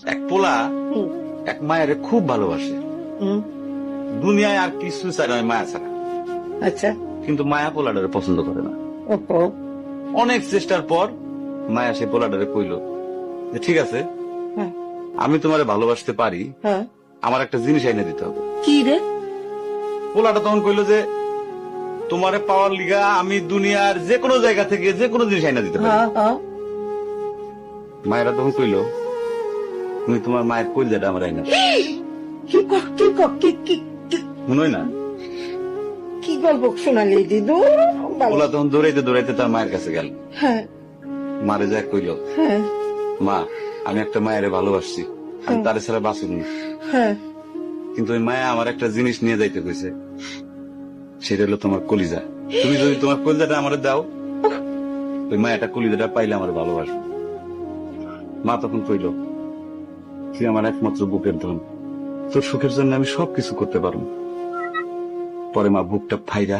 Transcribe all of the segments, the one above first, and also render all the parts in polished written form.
এক পোলা হুম, এক মায়ের খুব ভালোবাসে, হুম, দুনিয়ায় আর কিছু চায় না মায়া ছাড়া। আচ্ছা। কিন্তু মায়া পোলাডারে পছন্দ করে না। ওহো। অনেক চেষ্টার পর মায়া সে পোলাডারে কইল যে ঠিক আছে, হ্যাঁ, আমি তোমারে ভালোবাসতে পারি, হ্যাঁ। আমার একটা জিনিস এনে দিতে হবে। কি রে? পোলাটা তখন কইল যে তোমারে পাওয়ার লিগা আমি দুনিয়ার যে কোনো জায়গা থেকে যে কোনো জিনিস এনে দিতে পারি। হ্যাঁ, হ্যাঁ। মায়েরা তখন কইল তুমি তোমার মায়ের কইলজাটা আমার আইনা কি ক- কি ক- কি কি কি- শুনোই না। কি গল্প শোনালি দিদু? পোলা তখন দৌড়াইতে দৌড়াইতে তার মায়ের কাছে গেল, হ্যাঁ, মারে যায় কইল হ্যাঁ, মা আমি একটা মায়ের ভালোবাসছি, আমি তার ছাড়া বাঁচুন না। হ্যাঁ। কিন্তু ওই মায়া আমার একটা জিনিস নিয়ে যাইতে কইছে, সেটা হলো তোমার কলিজা। তুমি যদি তোমার কলিজাটা আমারে দাও, ওই মায়াটা কলিজাটা পাইলে আমার ভালোবাসবে। মা তখন কইল তুই আমার একমাত্র বুকের ধন, তোর সুখের জন্য আমি সবকিছু করতে পারবো। পরে মা বুকটা ফাইরা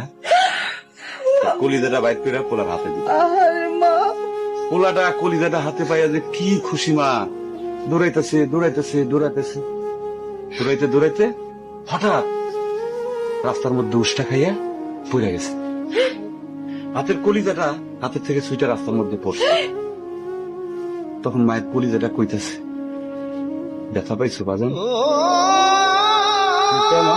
কলিজাটা বাইর করে পোলার হাতে দিল। আহারে মা। পোলাটা কলিজাটা হাতে পাইয়া যে কি খুশি, মা দৌড়াইতেছে দৌড়াইতেছে দৌড়াইতেছে, দৌড়াইতে দৌড়াইতে হঠাৎ রাস্তার মধ্যে উষ্টা খাইয়া পড়ে গেছে। হাতের কলিজাটা হাতের থেকে সুইটা রাস্তার মধ্যে পড়ছে। তখন মায়ের কলিজাটা কইতাছে ব্যথা পাইছো বাজান? কেন?